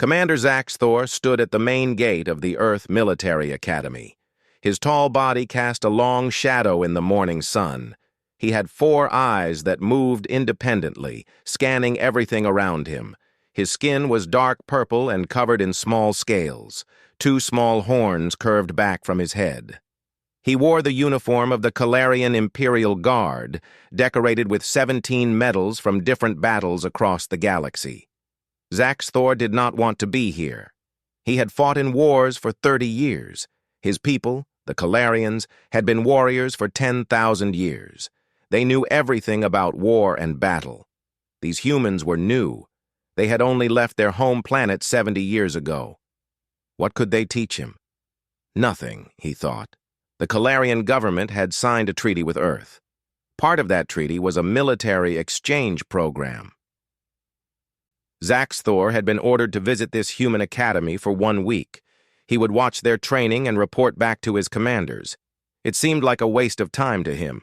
Commander Zaxthor stood at the main gate of the Earth Military Academy. His tall body cast a long shadow in the morning sun. He had 4 eyes that moved independently, scanning everything around him. His skin was dark purple and covered in small scales. 2 small horns curved back from his head. He wore the uniform of the Calarian Imperial Guard, decorated with 17 medals from different battles across the galaxy. Zaxthor did not want to be here. He had fought in wars for 30 years. His people, the Calarians, had been warriors for 10,000 years. They knew everything about war and battle. These humans were new. They had only left their home planet 70 years ago. What could they teach him? Nothing, he thought. The Calarian government had signed a treaty with Earth. Part of that treaty was a military exchange program. Zaxthor had been ordered to visit this human academy for 1 week. He would watch their training and report back to his commanders. It seemed like a waste of time to him.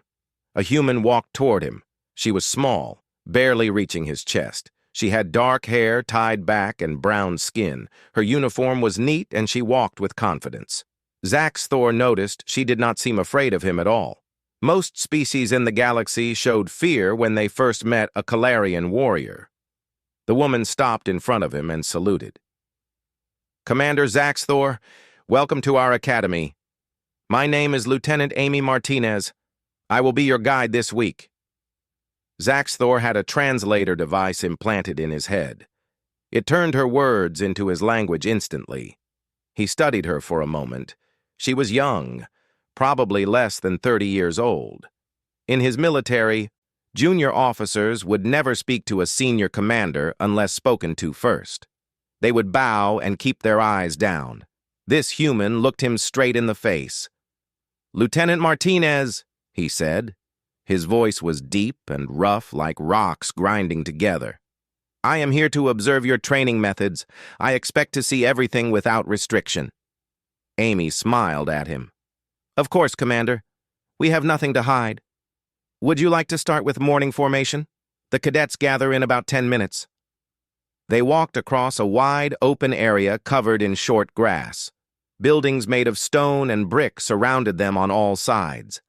A human walked toward him. She was small, barely reaching his chest. She had dark hair tied back and brown skin. Her uniform was neat and she walked with confidence. Zaxthor noticed she did not seem afraid of him at all. Most species in the galaxy showed fear when they first met a Calarian warrior. The woman stopped in front of him and saluted. "Commander Zaxthor, welcome to our academy. My name is Lieutenant Amy Martinez. I will be your guide this week." Zaxthor had a translator device implanted in his head. It turned her words into his language instantly. He studied her for a moment. She was young, probably less than 30 years old. In his military, junior officers would never speak to a senior commander unless spoken to first. They would bow and keep their eyes down. This human looked him straight in the face. "Lieutenant Martinez," he said. His voice was deep and rough like rocks grinding together. "I am here to observe your training methods. I expect to see everything without restriction." Amy smiled at him. "Of course, Commander. We have nothing to hide. Would you like to start with morning formation? The cadets gather in about 10 minutes. They walked across a wide, open area covered in short grass. Buildings made of stone and brick surrounded them on all sides.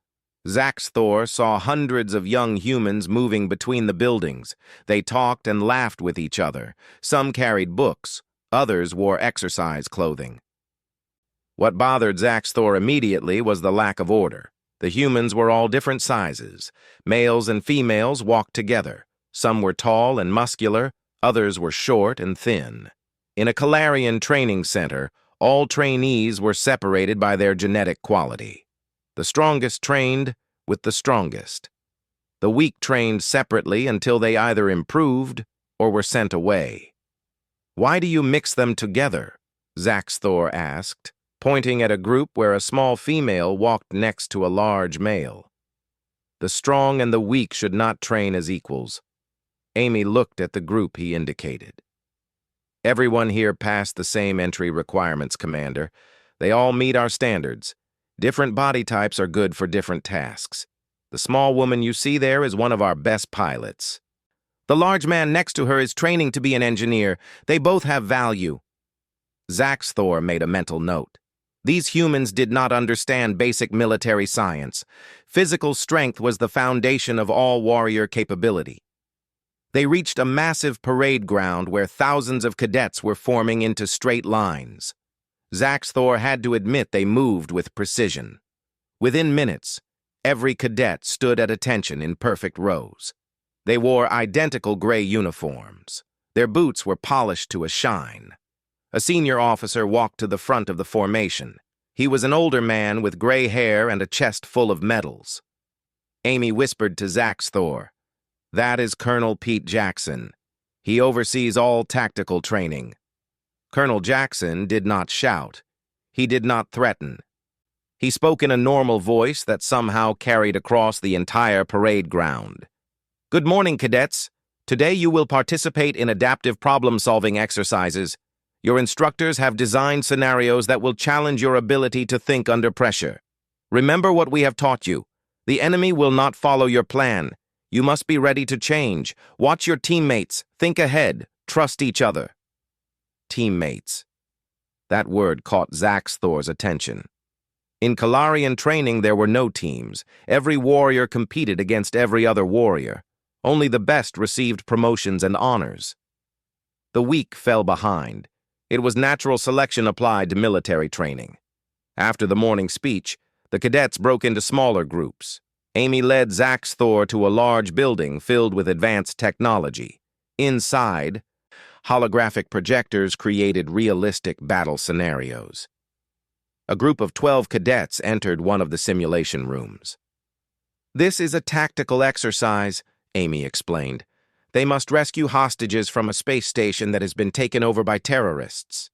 Zaxthor saw hundreds of young humans moving between the buildings. They talked and laughed with each other. Some carried books. Others wore exercise clothing. What bothered Zaxthor immediately was the lack of order. The humans were all different sizes. Males and females walked together. Some were tall and muscular, others were short and thin. In a Calarian training center, all trainees were separated by their genetic quality. The strongest trained with the strongest. The weak trained separately until they either improved or were sent away. "Why do you mix them together?" Zaxthor asked, pointing at a group where a small female walked next to a large male. "The strong and the weak should not train as equals." Amy looked at the group he indicated. "Everyone here passed the same entry requirements, Commander. They all meet our standards. Different body types are good for different tasks. The small woman you see there is one of our best pilots. The large man next to her is training to be an engineer. They both have value." Zaxthor made a mental note. These humans did not understand basic military science. Physical strength was the foundation of all warrior capability. They reached a massive parade ground where thousands of cadets were forming into straight lines. Zaxthor had to admit they moved with precision. Within minutes, every cadet stood at attention in perfect rows. They wore identical gray uniforms. Their boots were polished to a shine. A senior officer walked to the front of the formation. He was an older man with gray hair and a chest full of medals. Amy whispered to Zaxthor, "That is Colonel Pete Jackson. He oversees all tactical training." Colonel Jackson did not shout. He did not threaten. He spoke in a normal voice that somehow carried across the entire parade ground. "Good morning, cadets. Today you will participate in adaptive problem-solving exercises. Your instructors have designed scenarios that will challenge your ability to think under pressure. Remember what we have taught you. The enemy will not follow your plan. You must be ready to change. Watch your teammates. Think ahead. Trust each other." teammates. That word caught Zaxthor's attention. In Kalarian training, there were no teams. Every warrior competed against every other warrior. Only the best received promotions and honors. The weak fell behind. It was natural selection applied to military training. After the morning speech, the cadets broke into smaller groups. Amy led Zaxthor to a large building filled with advanced technology. Inside, holographic projectors created realistic battle scenarios. A group of 12 cadets entered one of the simulation rooms. "This is a tactical exercise," Amy explained. "They must rescue hostages from a space station that has been taken over by terrorists."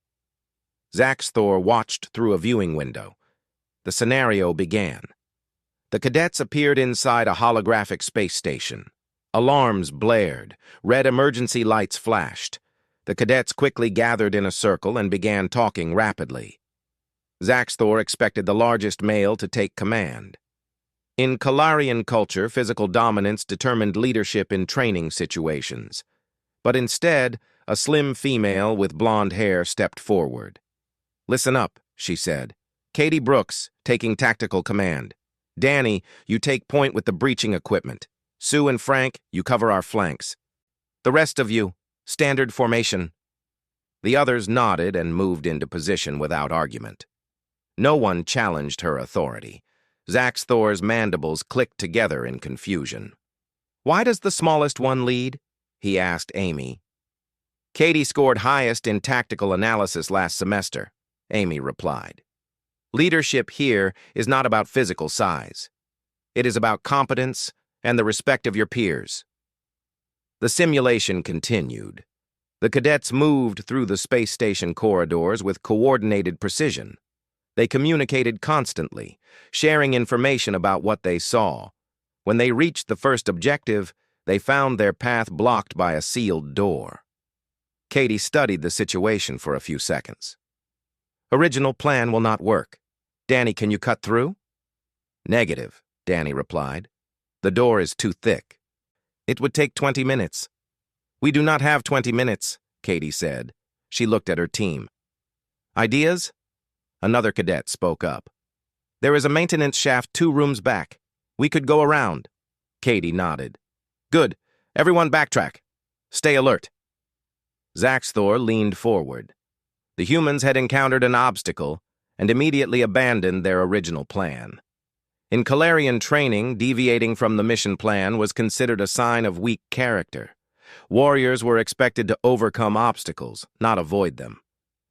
Zaxthor watched through a viewing window. The scenario began. The cadets appeared inside a holographic space station. Alarms blared. Red emergency lights flashed. The cadets quickly gathered in a circle and began talking rapidly. Zaxthor expected the largest male to take command. In Kalarian culture, physical dominance determined leadership in training situations. But instead, a slim female with blonde hair stepped forward. "Listen up," she said. "Katie Brooks, taking tactical command. Danny, you take point with the breaching equipment. Sue and Frank, you cover our flanks. The rest of you, standard formation." The others nodded and moved into position without argument. No one challenged her authority. Zaxthor's mandibles clicked together in confusion. "Why does the smallest one lead?" he asked Amy. "Katie scored highest in tactical analysis last semester," Amy replied. "Leadership here is not about physical size. It is about competence and the respect of your peers." The simulation continued. The cadets moved through the space station corridors with coordinated precision. They communicated constantly, sharing information about what they saw. When they reached the first objective, they found their path blocked by a sealed door. Katie studied the situation for a few seconds. "Original plan will not work. Danny, can you cut through?" "Negative," Danny replied. "The door is too thick. It would take 20 minutes. "We do not have 20 minutes, Katie said. She looked at her team. "Ideas?" Another cadet spoke up. "There is a maintenance shaft 2 rooms back. We could go around." Katie nodded. "Good. Everyone backtrack. Stay alert." Zaxthor leaned forward. The humans had encountered an obstacle and immediately abandoned their original plan. In Kalarian training, deviating from the mission plan was considered a sign of weak character. Warriors were expected to overcome obstacles, not avoid them.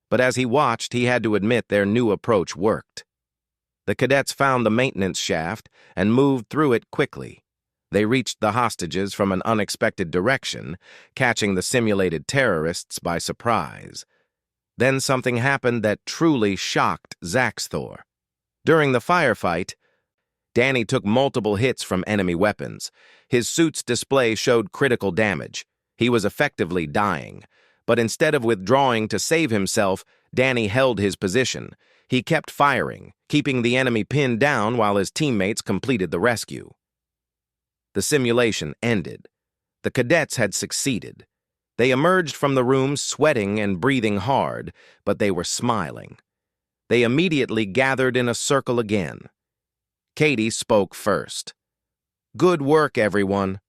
But as he watched, he had to admit their new approach worked. The cadets found the maintenance shaft and moved through it quickly. They reached the hostages from an unexpected direction, catching the simulated terrorists by surprise. Then something happened that truly shocked Zaxthor. During the firefight, Danny took multiple hits from enemy weapons. His suit's display showed critical damage. He was effectively dying. But instead of withdrawing to save himself, Danny held his position. He kept firing, keeping the enemy pinned down while his teammates completed the rescue. The simulation ended. The cadets had succeeded. They emerged from the room sweating and breathing hard, but they were smiling. They immediately gathered in a circle again. Katie spoke first. "Good work, everyone.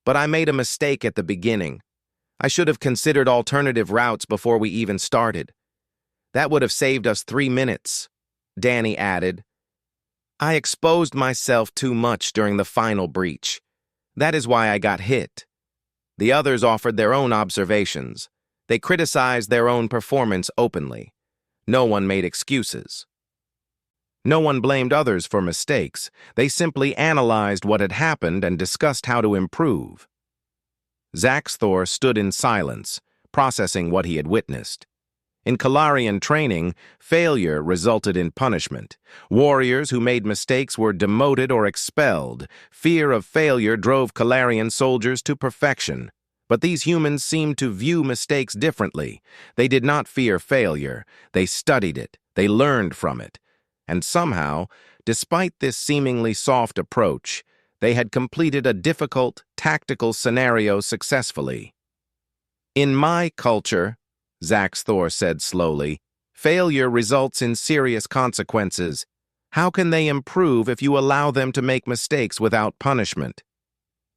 But I made a mistake at the beginning. I should have considered alternative routes before we even started. That would have saved us 3 minutes," Danny added. "I exposed myself too much during the final breach. That is why I got hit." The others offered their own observations. They criticized their own performance openly. No one made excuses. No one blamed others for mistakes. They simply analyzed what had happened and discussed how to improve. Zaxthor stood in silence, processing what he had witnessed. In Kalarian training, failure resulted in punishment. Warriors who made mistakes were demoted or expelled. Fear of failure drove Kalarian soldiers to perfection. But these humans seemed to view mistakes differently. They did not fear failure. They studied it. They learned from it. And somehow, despite this seemingly soft approach, they had completed a difficult, tactical scenario successfully. "In my culture," Zaxthor said slowly. Failure results in serious consequences. How can they improve if you allow them to make mistakes without punishment?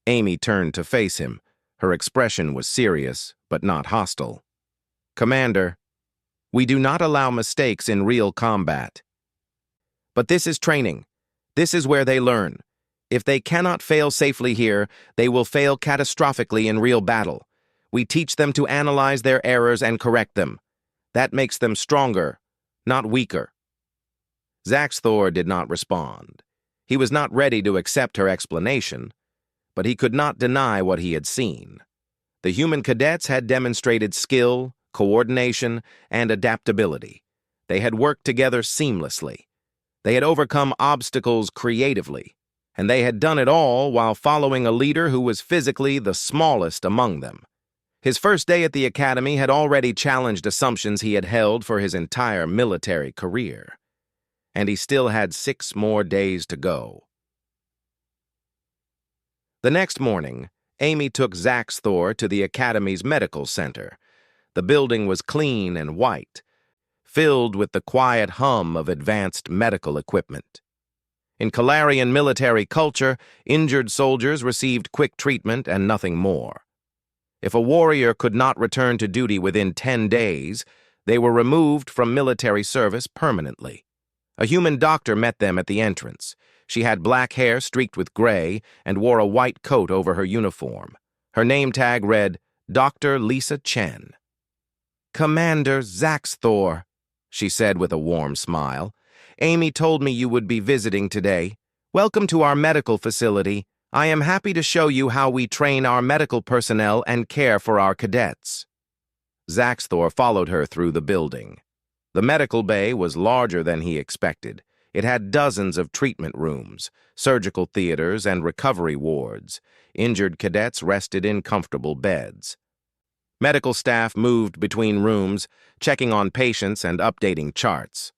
Amy turned to face him. Her expression was serious, but not hostile. Commander, we do not allow mistakes in real combat. But this is training. This is where they learn. If they cannot fail safely here, they will fail catastrophically in real battle. We teach them to analyze their errors and correct them. That makes them stronger, not weaker. Zaxthor did not respond. He was not ready to accept her explanation, but he could not deny what he had seen. The human cadets had demonstrated skill, coordination, and adaptability. They had worked together seamlessly. They had overcome obstacles creatively, and they had done it all while following a leader who was physically the smallest among them. His first day at the academy had already challenged assumptions he had held for his entire military career, and he still had 6 more days to go. The next morning, Amy took Zaxthor to the academy's medical center. The building was clean and white, filled with the quiet hum of advanced medical equipment. In Calarian military culture, injured soldiers received quick treatment and nothing more. If a warrior could not return to duty within 10 days, they were removed from military service permanently. A human doctor met them at the entrance. She had black hair streaked with gray and wore a white coat over her uniform. Her name tag read, Dr. Lisa Chen. Commander Zaxthor, she said with a warm smile. Amy told me you would be visiting today. Welcome to our medical facility. I am happy to show you how we train our medical personnel and care for our cadets. Zaxthor followed her through the building. The medical bay was larger than he expected. It had dozens of treatment rooms, surgical theaters, and recovery wards. Injured cadets rested in comfortable beds. Medical staff moved between rooms, checking on patients and updating charts.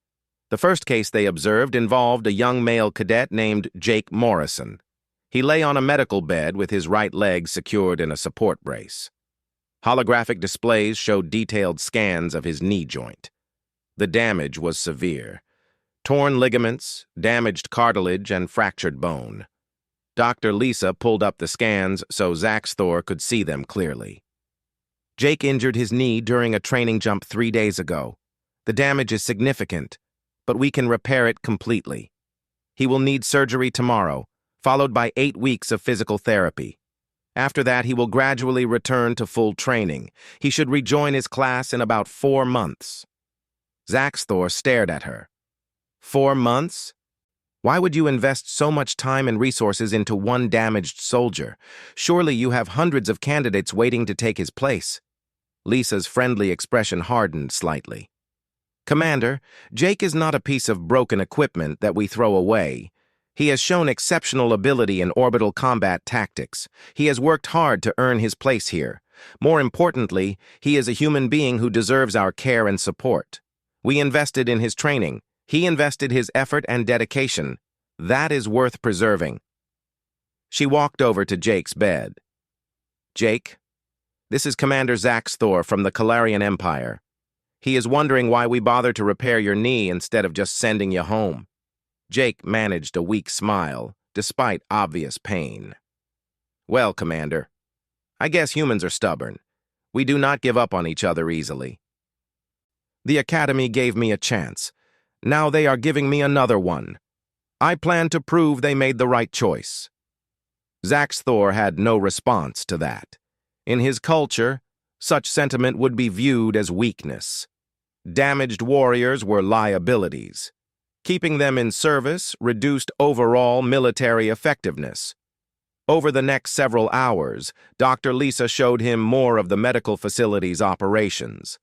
The first case they observed involved a young male cadet named Jake Morrison. He lay on a medical bed with his right leg secured in a support brace. Holographic displays showed detailed scans of his knee joint. The damage was severe. Torn ligaments, damaged cartilage, and fractured bone. Dr. Lisa pulled up the scans so Zaxthor could see them clearly. Jake injured his knee during a training jump 3 days ago. The damage is significant, but we can repair it completely. He will need surgery tomorrow, followed by 8 weeks of physical therapy. After that, he will gradually return to full training. He should rejoin his class in about 4 months. Zaxthor stared at her. 4 months? Why would you invest so much time and resources into one damaged soldier? Surely you have hundreds of candidates waiting to take his place. Lisa's friendly expression hardened slightly. Commander, Jake is not a piece of broken equipment that we throw away. He has shown exceptional ability in orbital combat tactics. He has worked hard to earn his place here. More importantly, he is a human being who deserves our care and support. We invested in his training. He invested his effort and dedication. That is worth preserving. She walked over to Jake's bed. Jake, this is Commander Zaxthor from the Calarian Empire. He is wondering why we bother to repair your knee instead of just sending you home. Jake managed a weak smile, despite obvious pain. Well, Commander, I guess humans are stubborn. We do not give up on each other easily. The Academy gave me a chance. Now they are giving me another one. I plan to prove they made the right choice. Zaxthor had no response to that. In his culture, such sentiment would be viewed as weakness. Damaged warriors were liabilities. Keeping them in service reduced overall military effectiveness. Over the next several hours, Dr. Lisa showed him more of the medical facility's operations.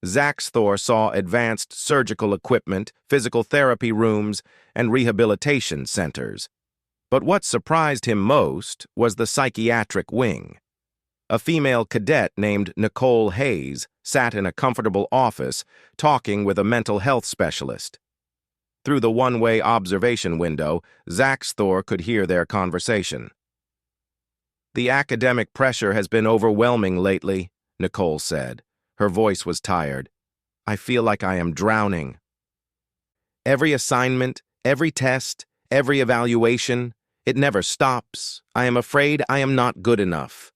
Zaxthor saw advanced surgical equipment, physical therapy rooms, and rehabilitation centers. But what surprised him most was the psychiatric wing. A female cadet named Nicole Hayes sat in a comfortable office talking with a mental health specialist. Through the one-way observation window, Zaxthor could hear their conversation. The academic pressure has been overwhelming lately, Nicole said. Her voice was tired. I feel like I am drowning. Every assignment, every test, every evaluation, it never stops. I am afraid I am not good enough.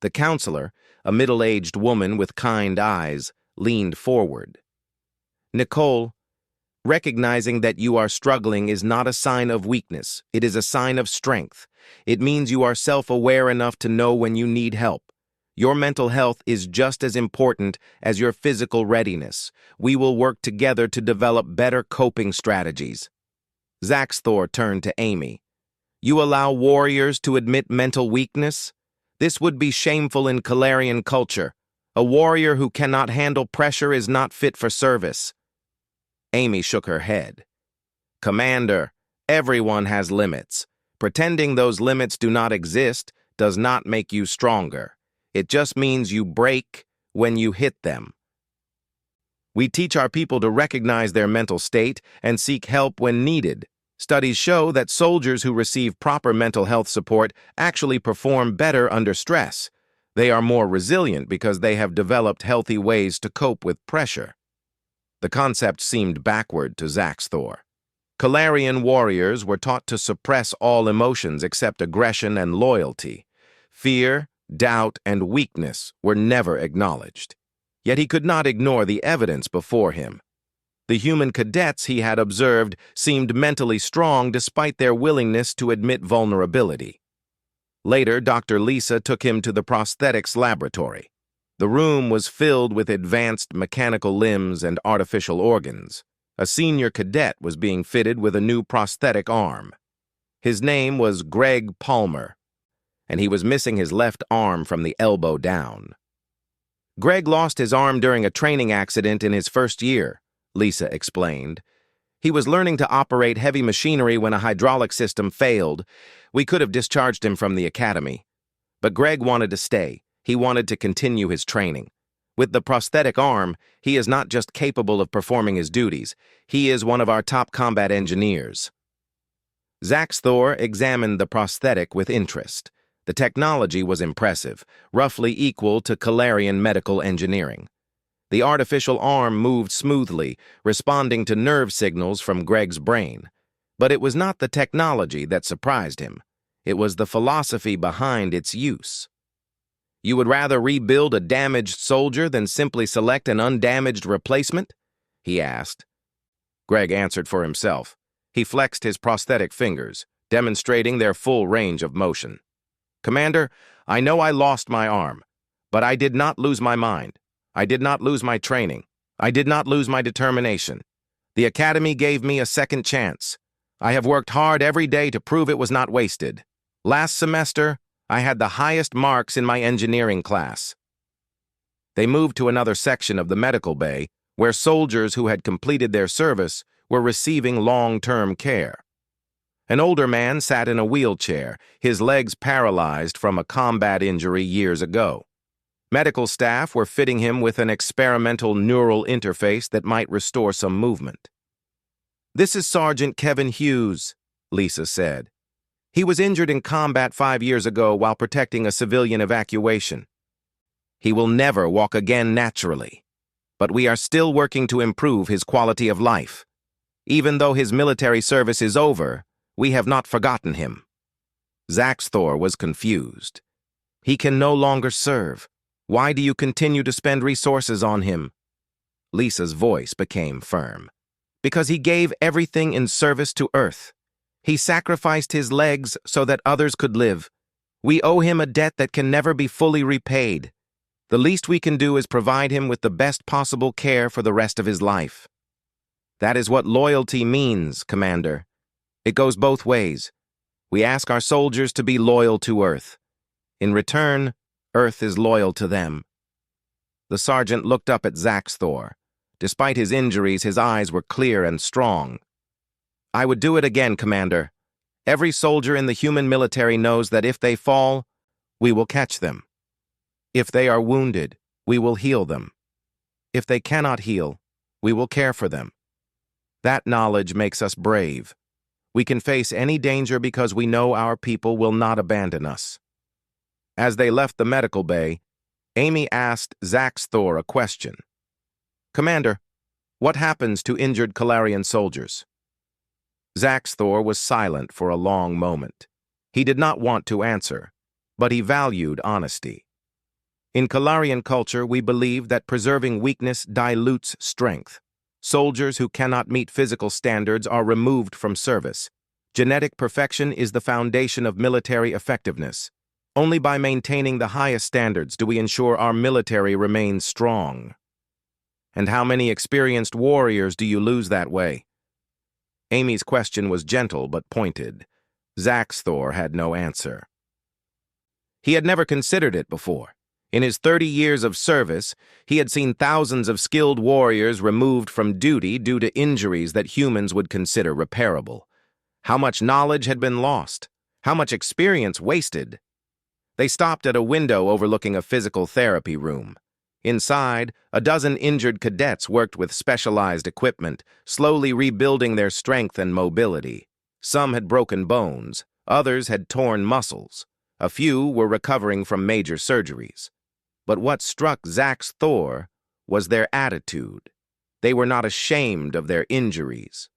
The counselor, a middle-aged woman with kind eyes, leaned forward. Nicole, recognizing that you are struggling is not a sign of weakness. It is a sign of strength. It means you are self-aware enough to know when you need help. Your mental health is just as important as your physical readiness. We will work together to develop better coping strategies. Zaxthor turned to Amy. You allow warriors to admit mental weakness? This would be shameful in Calarian culture. A warrior who cannot handle pressure is not fit for service. Amy shook her head. Commander, everyone has limits. Pretending those limits do not exist does not make you stronger. It just means you break when you hit them. We teach our people to recognize their mental state and seek help when needed. Studies show that soldiers who receive proper mental health support actually perform better under stress. They are more resilient because they have developed healthy ways to cope with pressure. The concept seemed backward to Zaxthor. Calarian warriors were taught to suppress all emotions except aggression and loyalty. Fear, doubt, and weakness were never acknowledged. Yet he could not ignore the evidence before him. The human cadets he had observed seemed mentally strong despite their willingness to admit vulnerability. Later, Dr. Lisa took him to the prosthetics laboratory. The room was filled with advanced mechanical limbs and artificial organs. A senior cadet was being fitted with a new prosthetic arm. His name was Greg Palmer, and he was missing his left arm from the elbow down. Greg lost his arm during a training accident in his first year, Lisa explained. He was learning to operate heavy machinery when a hydraulic system failed. We could have discharged him from the academy. But Greg wanted to stay. He wanted to continue his training. With the prosthetic arm, he is not just capable of performing his duties, he is one of our top combat engineers. Zaxthor examined the prosthetic with interest. The technology was impressive, roughly equal to Calarian medical engineering. The artificial arm moved smoothly, responding to nerve signals from Greg's brain. But it was not the technology that surprised him. It was the philosophy behind its use. You would rather rebuild a damaged soldier than simply select an undamaged replacement? He asked. Greg answered for himself. He flexed his prosthetic fingers, demonstrating their full range of motion. Commander, I know I lost my arm, but I did not lose my mind. I did not lose my training. I did not lose my determination. The Academy gave me a second chance. I have worked hard every day to prove it was not wasted. Last semester, I had the highest marks in my engineering class. They moved to another section of the medical bay, where soldiers who had completed their service were receiving long-term care. An older man sat in a wheelchair, his legs paralyzed from a combat injury years ago. Medical staff were fitting him with an experimental neural interface that might restore some movement. This is Sergeant Kevin Hughes, Lisa said. He was injured in combat 5 years ago while protecting a civilian evacuation. He will never walk again naturally, but we are still working to improve his quality of life. Even though his military service is over, we have not forgotten him. Zaxthor was confused. He can no longer serve. Why do you continue to spend resources on him? Lisa's voice became firm. Because he gave everything in service to Earth. He sacrificed his legs so that others could live. We owe him a debt that can never be fully repaid. The least we can do is provide him with the best possible care for the rest of his life. That is what loyalty means, Commander. It goes both ways. We ask our soldiers to be loyal to Earth. In return, Earth is loyal to them. The sergeant looked up at Zaxthor. Despite his injuries, his eyes were clear and strong. I would do it again, Commander. Every soldier in the human military knows that if they fall, we will catch them. If they are wounded, we will heal them. If they cannot heal, we will care for them. That knowledge makes us brave. We can face any danger because we know our people will not abandon us. As they left the medical bay, Amy asked Zaxthor a question. "Commander, what happens to injured Calarian soldiers?" Zaxthor was silent for a long moment. He did not want to answer, but he valued honesty. In Calarian culture, we believe that preserving weakness dilutes strength. Soldiers who cannot meet physical standards are removed from service. Genetic perfection is the foundation of military effectiveness. Only by maintaining the highest standards do we ensure our military remains strong. And how many experienced warriors do you lose that way? Amy's question was gentle but pointed. Zaxthor had no answer. He had never considered it before. In his 30 years of service, he had seen thousands of skilled warriors removed from duty due to injuries that humans would consider repairable. How much knowledge had been lost? How much experience wasted? They stopped at a window overlooking a physical therapy room. Inside, a dozen injured cadets worked with specialized equipment, slowly rebuilding their strength and mobility. Some had broken bones, others had torn muscles. A few were recovering from major surgeries. But what struck Zaxthor was their attitude. They were not ashamed of their injuries.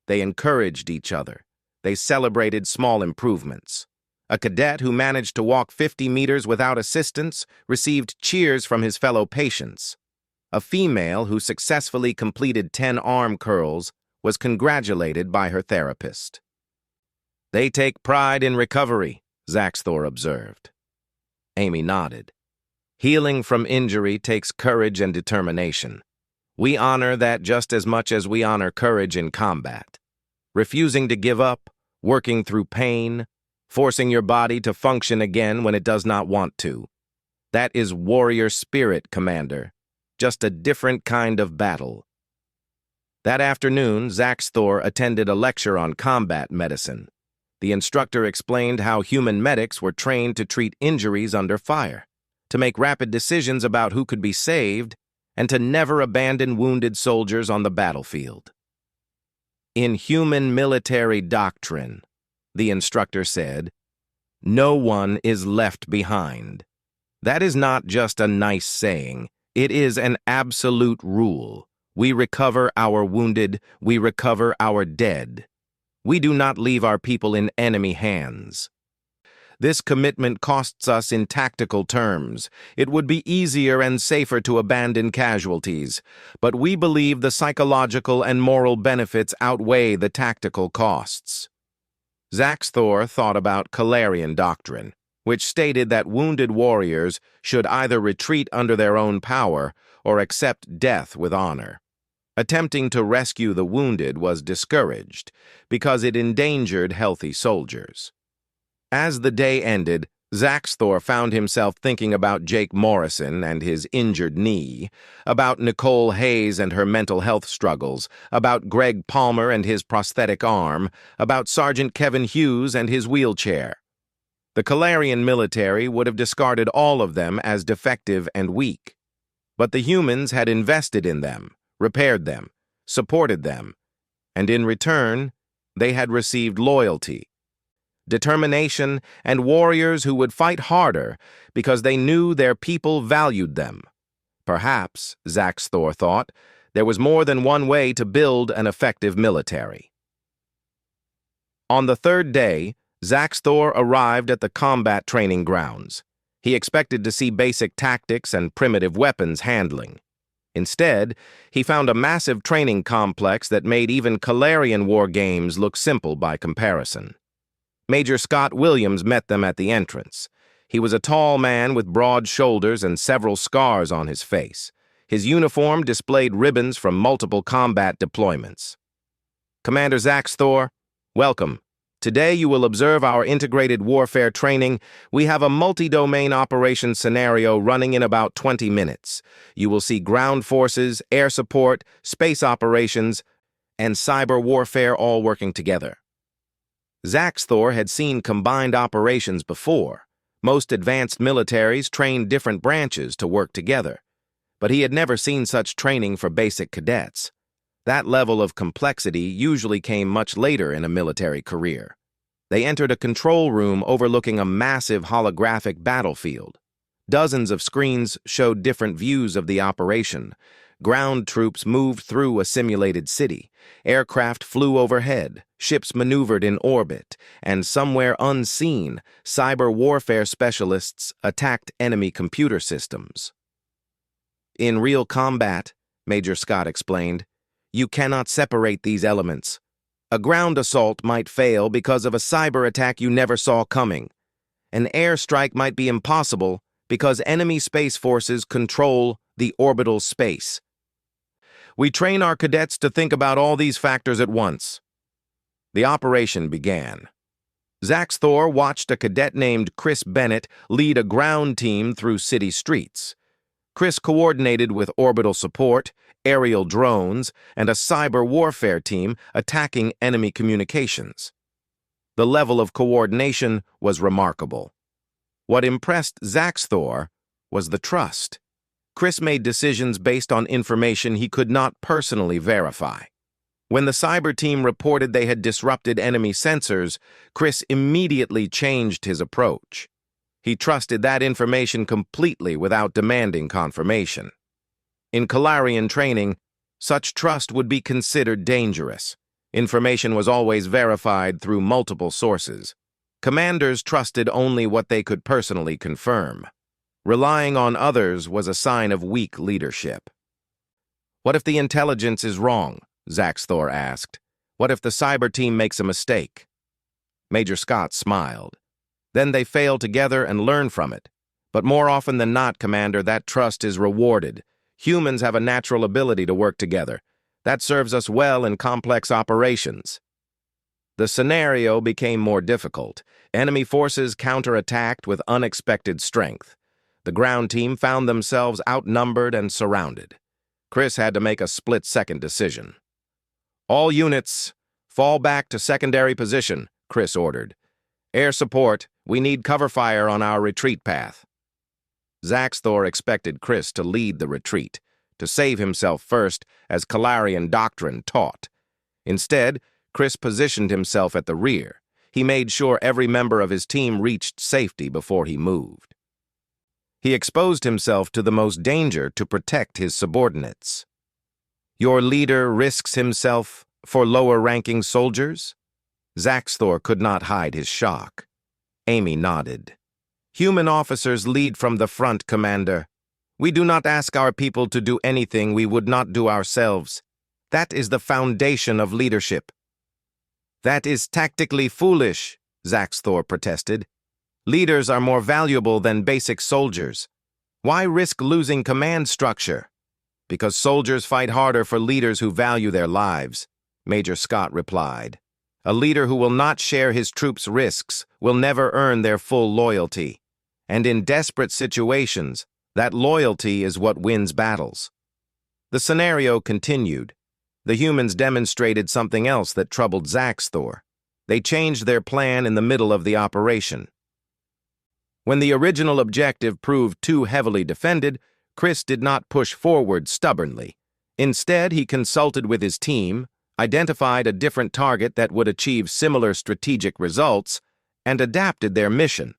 They encouraged each other. They celebrated small improvements. A cadet who managed to walk 50 meters without assistance received cheers from his fellow patients. A female who successfully completed 10 arm curls was congratulated by her therapist. "They take pride in recovery," Zaxthor observed. Amy nodded. "Healing from injury takes courage and determination. We honor that just as much as we honor courage in combat. Refusing to give up, working through pain, forcing your body to function again when it does not want to. That is warrior spirit, Commander. Just a different kind of battle." That afternoon, Zaxthor attended a lecture on combat medicine. The instructor explained how human medics were trained to treat injuries under fire, to make rapid decisions about who could be saved, and to never abandon wounded soldiers on the battlefield. "In human military doctrine," the instructor said, "no one is left behind. That is not just a nice saying. It is an absolute rule. We recover our wounded, we recover our dead. We do not leave our people in enemy hands. This commitment costs us in tactical terms. It would be easier and safer to abandon casualties, but we believe the psychological and moral benefits outweigh the tactical costs." Zaxthor thought about Calarian doctrine, which stated that wounded warriors should either retreat under their own power or accept death with honor. Attempting to rescue the wounded was discouraged because it endangered healthy soldiers. As the day ended, Zaxthor found himself thinking about Jake Morrison and his injured knee, about Nicole Hayes and her mental health struggles, about Greg Palmer and his prosthetic arm, about Sergeant Kevin Hughes and his wheelchair. The Calarian military would have discarded all of them as defective and weak. But the humans had invested in them, repaired them, supported them, and in return, they had received loyalty, determination, and warriors who would fight harder because they knew their people valued them. Perhaps, Zaxthor thought, there was more than one way to build an effective military. On the third day, Zaxthor arrived at the combat training grounds. He expected to see basic tactics and primitive weapons handling. Instead, he found a massive training complex that made even Calarian war games look simple by comparison. Major Scott Williams met them at the entrance. He was a tall man with broad shoulders and several scars on his face. His uniform displayed ribbons from multiple combat deployments. "Commander Zaxthor, welcome. Today you will observe our integrated warfare training. We have a multi-domain operation scenario running in about 20 minutes. You will see ground forces, air support, space operations, and cyber warfare all working together." Zaxthor had seen combined operations before. Most advanced militaries trained different branches to work together. But he had never seen such training for basic cadets. That level of complexity usually came much later in a military career. They entered a control room overlooking a massive holographic battlefield. Dozens of screens showed different views of the operation. Ground troops moved through a simulated city. Aircraft flew overhead. Ships maneuvered in orbit. And somewhere unseen, cyber warfare specialists attacked enemy computer systems. In real combat, Major Scott explained, you cannot separate these elements. A ground assault might fail because of a cyber attack you never saw coming. An airstrike might be impossible because enemy space forces control the orbital space. We train our cadets to think about all these factors at once. The operation began. Zaxthor watched a cadet named Chris Bennett lead a ground team through city streets. Chris coordinated with orbital support, aerial drones, and a cyber warfare team attacking enemy communications. The level of coordination was remarkable. What impressed Zaxthor was the trust. Chris made decisions based on information he could not personally verify. When the cyber team reported they had disrupted enemy sensors, Chris immediately changed his approach. He trusted that information completely without demanding confirmation. In Calarian training, such trust would be considered dangerous. Information was always verified through multiple sources. Commanders trusted only what they could personally confirm. Relying on others was a sign of weak leadership. What if the intelligence is wrong? Zaxthor asked. What if the cyber team makes a mistake? Major Scott smiled. Then they fail together and learn from it. But more often than not, Commander, that trust is rewarded. Humans have a natural ability to work together. That serves us well in complex operations. The scenario became more difficult. Enemy forces counterattacked with unexpected strength. The ground team found themselves outnumbered and surrounded. Chris had to make a split-second decision. All units, fall back to secondary position, Chris ordered. Air support, we need cover fire on our retreat path. Zaxthor expected Chris to lead the retreat, to save himself first, as Calarian doctrine taught. Instead, Chris positioned himself at the rear. He made sure every member of his team reached safety before he moved. He exposed himself to the most danger to protect his subordinates. Your leader risks himself for lower-ranking soldiers? Zaxthor could not hide his shock. Amy nodded. Human officers lead from the front, Commander. We do not ask our people to do anything we would not do ourselves. That is the foundation of leadership. That is tactically foolish, Zaxthor protested. Leaders are more valuable than basic soldiers. Why risk losing command structure? Because soldiers fight harder for leaders who value their lives, Major Scott replied. A leader who will not share his troops' risks will never earn their full loyalty. And in desperate situations, that loyalty is what wins battles. The scenario continued. The humans demonstrated something else that troubled Zaxthor. They changed their plan in the middle of the operation. When the original objective proved too heavily defended, Chris did not push forward stubbornly. Instead, he consulted with his team, identified a different target that would achieve similar strategic results, and adapted their mission.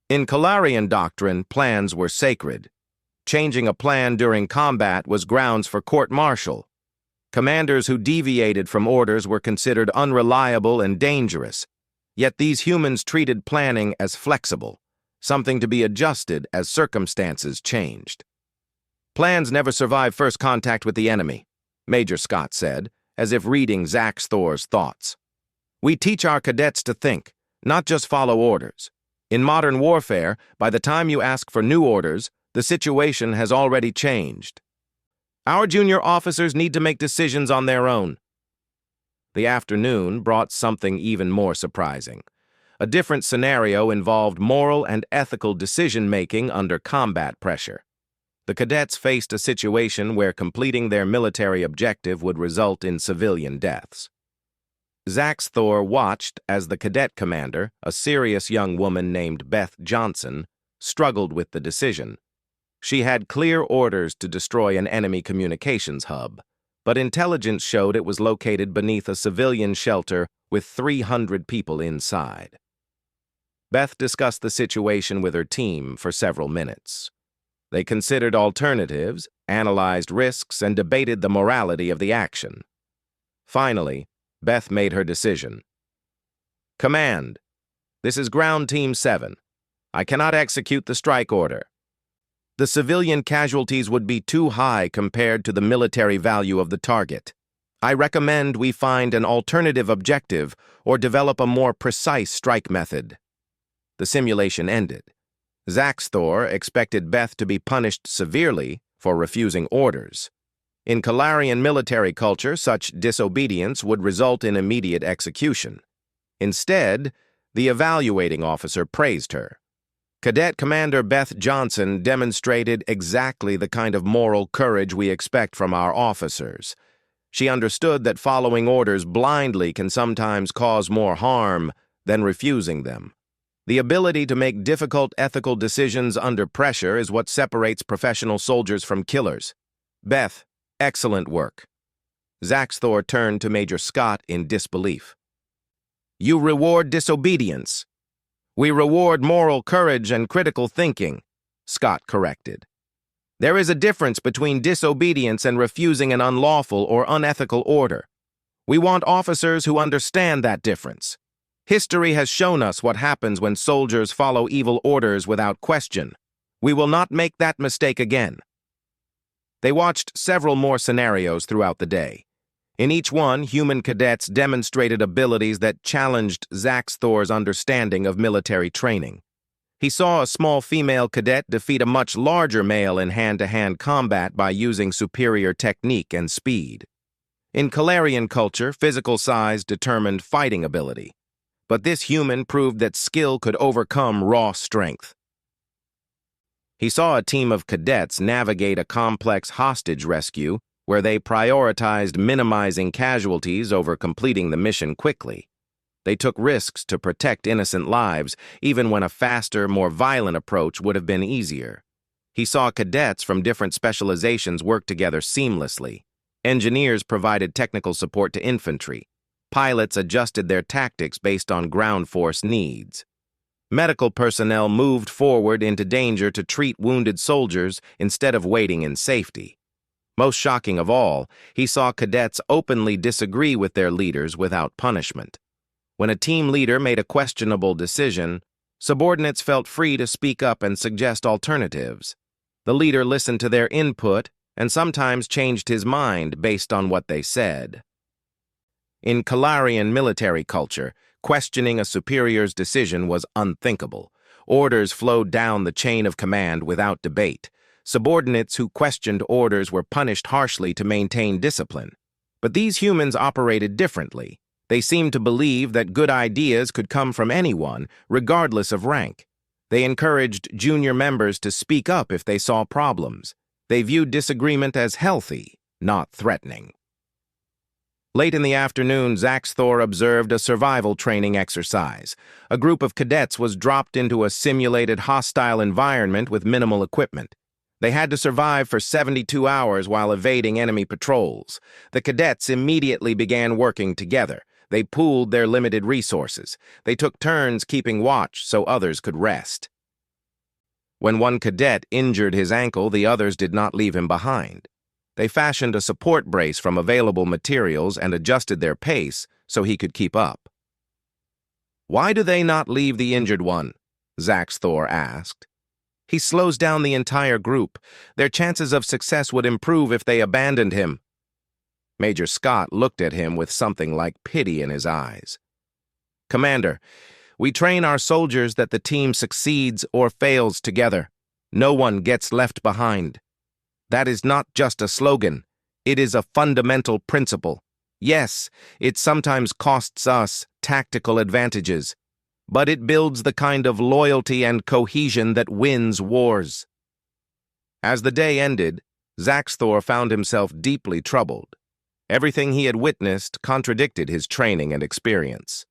In Calarian doctrine, plans were sacred. Changing a plan during combat was grounds for court-martial. Commanders who deviated from orders were considered unreliable and dangerous, yet these humans treated planning as flexible, something to be adjusted as circumstances changed. Plans never survive first contact with the enemy, Major Scott said, as if reading Zaxthor's thoughts. We teach our cadets to think, not just follow orders. In modern warfare, by the time you ask for new orders, the situation has already changed. Our junior officers need to make decisions on their own. The afternoon brought something even more surprising. A different scenario involved moral and ethical decision-making under combat pressure. The cadets faced a situation where completing their military objective would result in civilian deaths. Zaxthor watched as the cadet commander, a serious young woman named Beth Johnson, struggled with the decision. She had clear orders to destroy an enemy communications hub, but intelligence showed it was located beneath a civilian shelter with 300 people inside. Beth discussed the situation with her team for several minutes. They considered alternatives, analyzed risks, and debated the morality of the action. Finally, Beth made her decision. Command, this is Ground Team 7. I cannot execute the strike order. The civilian casualties would be too high compared to the military value of the target. I recommend we find an alternative objective or develop a more precise strike method. The simulation ended. Zaxthor expected Beth to be punished severely for refusing orders. In Calarian military culture, such disobedience would result in immediate execution. Instead, the evaluating officer praised her. Cadet Commander Beth Johnson demonstrated exactly the kind of moral courage we expect from our officers. She understood that following orders blindly can sometimes cause more harm than refusing them. The ability to make difficult ethical decisions under pressure is what separates professional soldiers from killers. Beth, excellent work. Zaxthor turned to Major Scott in disbelief. You reward disobedience. We reward moral courage and critical thinking, Scott corrected. There is a difference between disobedience and refusing an unlawful or unethical order. We want officers who understand that difference. History has shown us what happens when soldiers follow evil orders without question. We will not make that mistake again. They watched several more scenarios throughout the day. In each one, human cadets demonstrated abilities that challenged Zaxthor's understanding of military training. He saw a small female cadet defeat a much larger male in hand-to-hand combat by using superior technique and speed. In Calarian culture, physical size determined fighting ability. But this human proved that skill could overcome raw strength. He saw a team of cadets navigate a complex hostage rescue where they prioritized minimizing casualties over completing the mission quickly. They took risks to protect innocent lives, even when a faster, more violent approach would have been easier. He saw cadets from different specializations work together seamlessly. Engineers provided technical support to infantry. Pilots adjusted their tactics based on ground force needs. Medical personnel moved forward into danger to treat wounded soldiers instead of waiting in safety. Most shocking of all, he saw cadets openly disagree with their leaders without punishment. When a team leader made a questionable decision, subordinates felt free to speak up and suggest alternatives. The leader listened to their input and sometimes changed his mind based on what they said. In Calarian military culture, questioning a superior's decision was unthinkable. Orders flowed down the chain of command without debate. Subordinates who questioned orders were punished harshly to maintain discipline. But these humans operated differently. They seemed to believe that good ideas could come from anyone, regardless of rank. They encouraged junior members to speak up if they saw problems. They viewed disagreement as healthy, not threatening. Late in the afternoon, Zaxthor observed a survival training exercise. A group of cadets was dropped into a simulated hostile environment with minimal equipment. They had to survive for 72 hours while evading enemy patrols. The cadets immediately began working together. They pooled their limited resources. They took turns keeping watch so others could rest. When one cadet injured his ankle, the others did not leave him behind. They fashioned a support brace from available materials and adjusted their pace so he could keep up. "Why do they not leave the injured one?" Zaxthor asked. "He slows down the entire group. Their chances of success would improve if they abandoned him." Major Scott looked at him with something like pity in his eyes. "Commander, we train our soldiers that the team succeeds or fails together. No one gets left behind. That is not just a slogan. It is a fundamental principle. Yes, it sometimes costs us tactical advantages, but it builds the kind of loyalty and cohesion that wins wars." As the day ended, Zaxthor found himself deeply troubled. Everything he had witnessed contradicted his training and experience.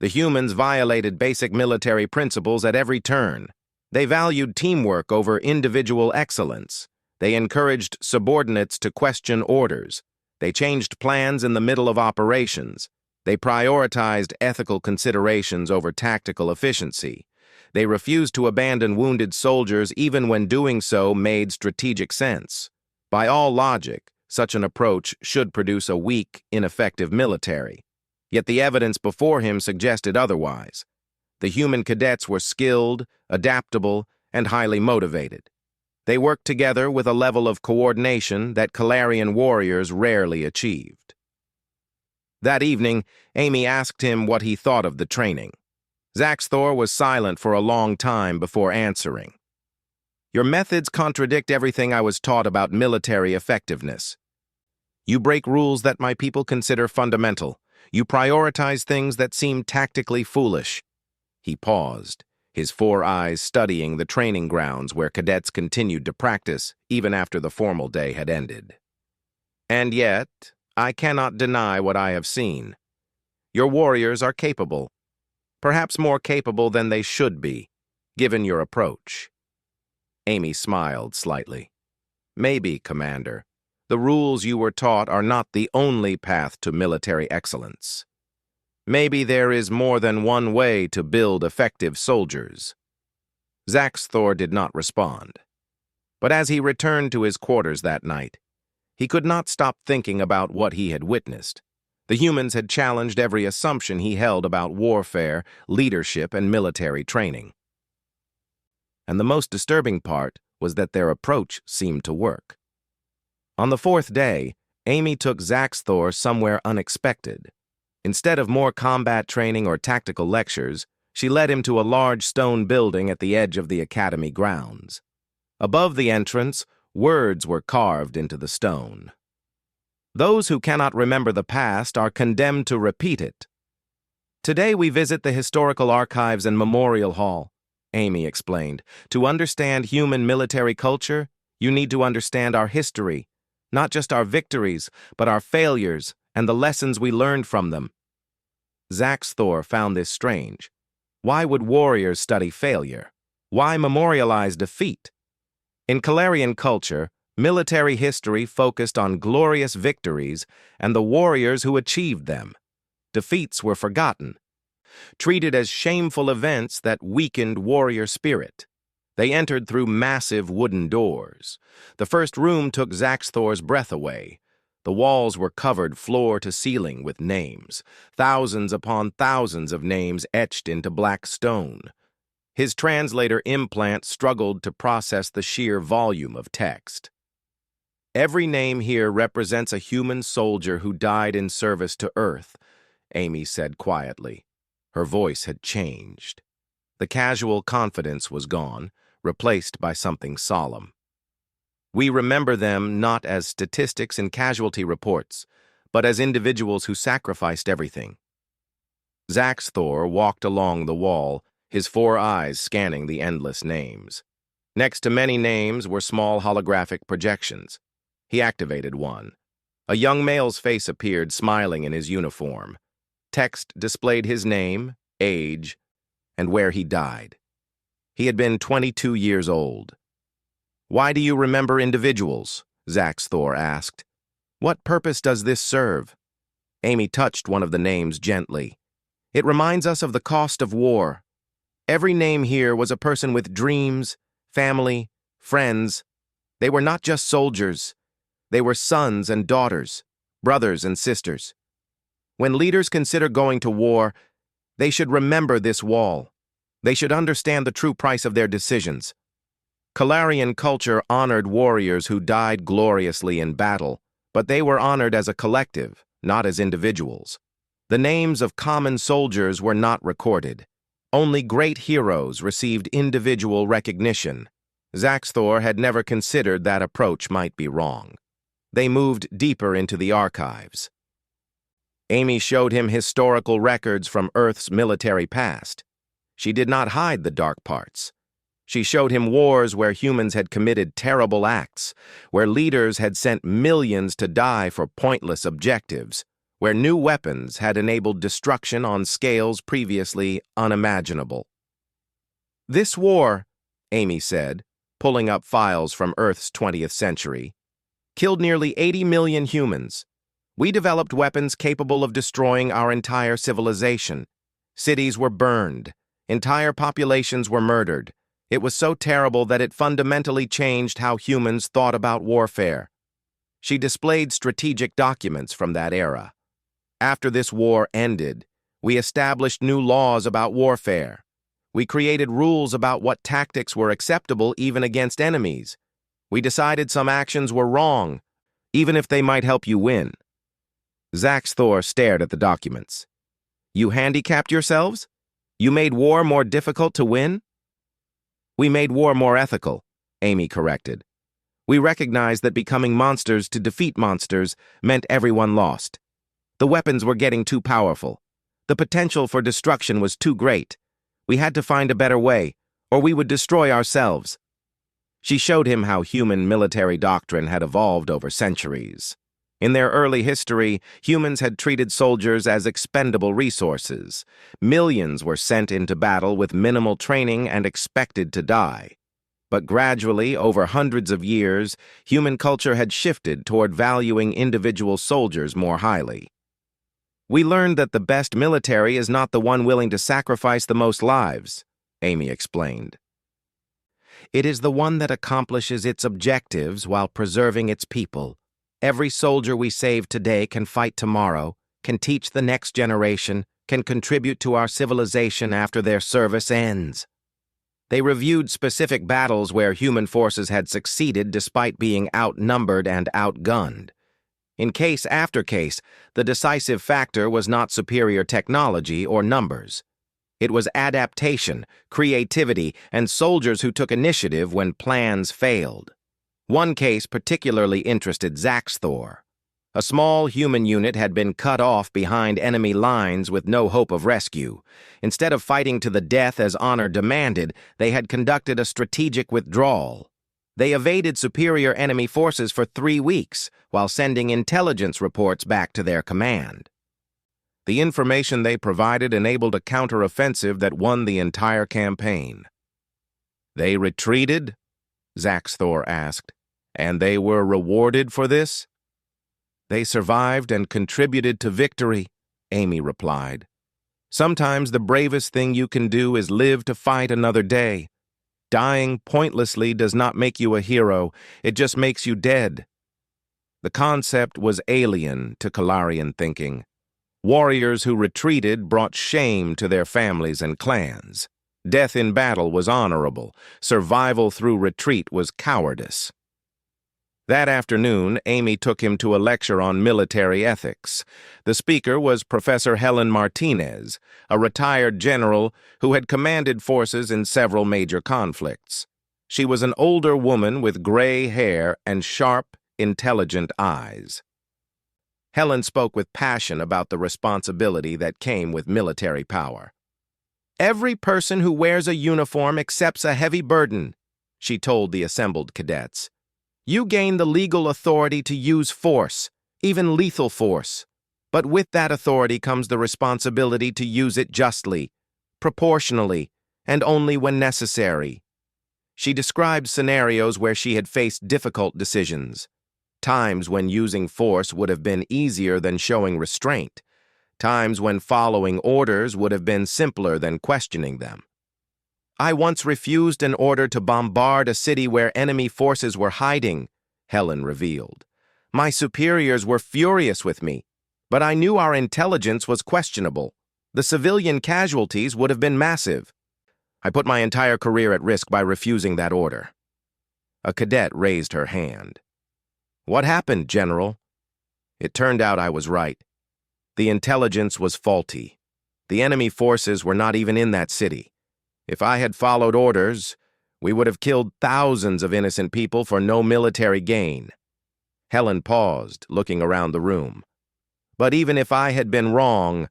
The humans violated basic military principles at every turn. They valued teamwork over individual excellence. They encouraged subordinates to question orders. They changed plans in the middle of operations. They prioritized ethical considerations over tactical efficiency. They refused to abandon wounded soldiers even when doing so made strategic sense. By all logic, such an approach should produce a weak, ineffective military. Yet the evidence before him suggested otherwise. The human cadets were skilled, adaptable, and highly motivated. They worked together with a level of coordination that Calarian warriors rarely achieved. That evening, Amy asked him what he thought of the training. Zaxthor was silent for a long time before answering. "Your methods contradict everything I was taught about military effectiveness. You break rules that my people consider fundamental. You prioritize things that seem tactically foolish." He paused, his 4 eyes studying the training grounds where cadets continued to practice even after the formal day had ended. "And yet, I cannot deny what I have seen. Your warriors are capable, perhaps more capable than they should be, given your approach." Amy smiled slightly. "Maybe, Commander. The rules you were taught are not the only path to military excellence. Maybe there is more than one way to build effective soldiers." Zaxthor did not respond. But as he returned to his quarters that night, he could not stop thinking about what he had witnessed. The humans had challenged every assumption he held about warfare, leadership, and military training. And the most disturbing part was that their approach seemed to work. On the 4th day, Amy took Zaxthor somewhere unexpected. Instead of more combat training or tactical lectures, she led him to a large stone building at the edge of the academy grounds. Above the entrance, words were carved into the stone. "Those who cannot remember the past are condemned to repeat it." "Today we visit the Historical Archives and Memorial Hall," Amy explained. "To understand human military culture, you need to understand our history, not just our victories, but our failures and the lessons we learned from them." Zaxthor found this strange. Why would warriors study failure? Why memorialize defeat? In Calarian culture, military history focused on glorious victories and the warriors who achieved them. Defeats were forgotten, treated as shameful events that weakened warrior spirit. They entered through massive wooden doors. The first room took Zaxthor's breath away. The walls were covered floor to ceiling with names, thousands upon thousands of names etched into black stone. His translator implant struggled to process the sheer volume of text. "Every name here represents a human soldier who died in service to Earth," Amy said quietly. Her voice had changed. The casual confidence was gone, replaced by something solemn. "We remember them not as statistics in casualty reports, but as individuals who sacrificed everything." Zaxthor walked along the wall, his 4 eyes scanning the endless names. Next to many names were small holographic projections. He activated one. A young male's face appeared, smiling in his uniform. Text displayed his name, age, and where he died. He had been 22 years old. "Why do you remember individuals?" Zaxthor asked. "What purpose does this serve?" Amy touched one of the names gently. "It reminds us of the cost of war. Every name here was a person with dreams, family, friends. They were not just soldiers. They were sons and daughters, brothers and sisters. When leaders consider going to war, they should remember this wall. They should understand the true price of their decisions." Calarian culture honored warriors who died gloriously in battle, but they were honored as a collective, not as individuals. The names of common soldiers were not recorded. Only great heroes received individual recognition. Zaxthor had never considered that approach might be wrong. They moved deeper into the archives. Amy showed him historical records from Earth's military past. She did not hide the dark parts. She showed him wars where humans had committed terrible acts, where leaders had sent millions to die for pointless objectives, where new weapons had enabled destruction on scales previously unimaginable. "This war," Amy said, pulling up files from Earth's 20th century, "killed nearly 80 million humans. We developed weapons capable of destroying our entire civilization. Cities were burned. Entire populations were murdered. It was so terrible that it fundamentally changed how humans thought about warfare. She displayed strategic documents from that era. After this war ended, we established new laws about warfare. We created rules about what tactics were acceptable even against enemies. We decided some actions were wrong, even if they might help you win. Zaxthor stared at the documents. You handicapped yourselves? You made war more difficult to win? We made war more ethical, Amy corrected. We recognized that becoming monsters to defeat monsters meant everyone lost. The weapons were getting too powerful. The potential for destruction was too great. We had to find a better way, or we would destroy ourselves. She showed him how human military doctrine had evolved over centuries. In their early history, humans had treated soldiers as expendable resources. Millions were sent into battle with minimal training and expected to die. But gradually, over hundreds of years, human culture had shifted toward valuing individual soldiers more highly. We learned that the best military is not the one willing to sacrifice the most lives, Amy explained. It is the one that accomplishes its objectives while preserving its people. Every soldier we save today can fight tomorrow, can teach the next generation, can contribute to our civilization after their service ends. They reviewed specific battles where human forces had succeeded despite being outnumbered and outgunned. In case after case, the decisive factor was not superior technology or numbers. It was adaptation, creativity, and soldiers who took initiative when plans failed. One case particularly interested Zaxthor. A small human unit had been cut off behind enemy lines with no hope of rescue. Instead of fighting to the death as honor demanded, they had conducted a strategic withdrawal. They evaded superior enemy forces for 3 weeks while sending intelligence reports back to their command. The information they provided enabled a counteroffensive that won the entire campaign. They retreated? Zaxthor asked. And they were rewarded for this? They survived and contributed to victory, Amy replied. Sometimes the bravest thing you can do is live to fight another day. Dying pointlessly does not make you a hero, it just makes you dead. The concept was alien to Kalarian thinking. Warriors who retreated brought shame to their families and clans. Death in battle was honorable. Survival through retreat was cowardice. That afternoon, Amy took him to a lecture on military ethics. The speaker was Professor Helen Martinez, a retired general who had commanded forces in several major conflicts. She was an older woman with gray hair and sharp, intelligent eyes. Helen spoke with passion about the responsibility that came with military power. Every person who wears a uniform accepts a heavy burden, she told the assembled cadets. You gain the legal authority to use force, even lethal force. But with that authority comes the responsibility to use it justly, proportionally, and only when necessary. She described scenarios where she had faced difficult decisions. Times when using force would have been easier than showing restraint. Times when following orders would have been simpler than questioning them. I once refused an order to bombard a city where enemy forces were hiding, Helen revealed. My superiors were furious with me, but I knew our intelligence was questionable. The civilian casualties would have been massive. I put my entire career at risk by refusing that order. A cadet raised her hand. What happened, General? It turned out I was right. The intelligence was faulty. The enemy forces were not even in that city. If I had followed orders, we would have killed thousands of innocent people for no military gain. Helen paused, looking around the room. But even if I had been wrong,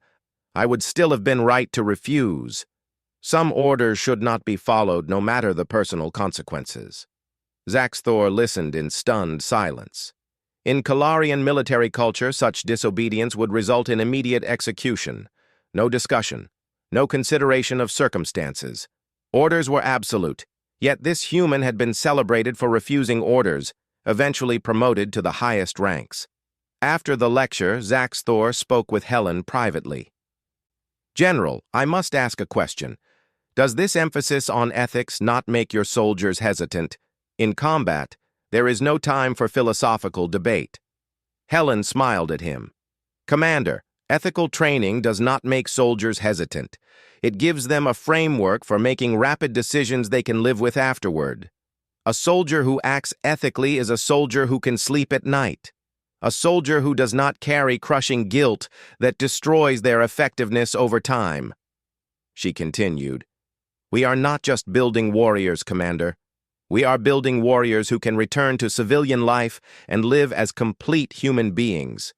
I would still have been right to refuse. Some orders should not be followed no matter the personal consequences. Zaxthor listened in stunned silence. In Kalarian military culture, such disobedience would result in immediate execution. No discussion. No consideration of circumstances. Orders were absolute, yet this human had been celebrated for refusing orders, eventually promoted to the highest ranks. After the lecture, Zaxthor spoke with Helen privately. "General, I must ask a question. Does this emphasis on ethics not make your soldiers hesitant? In combat, there is no time for philosophical debate." Helen smiled at him. "Commander, ethical training does not make soldiers hesitant. It gives them a framework for making rapid decisions they can live with afterward. A soldier who acts ethically is a soldier who can sleep at night. A soldier who does not carry crushing guilt that destroys their effectiveness over time." She continued, "We are not just building warriors, Commander. We are building warriors who can return to civilian life and live as complete human beings.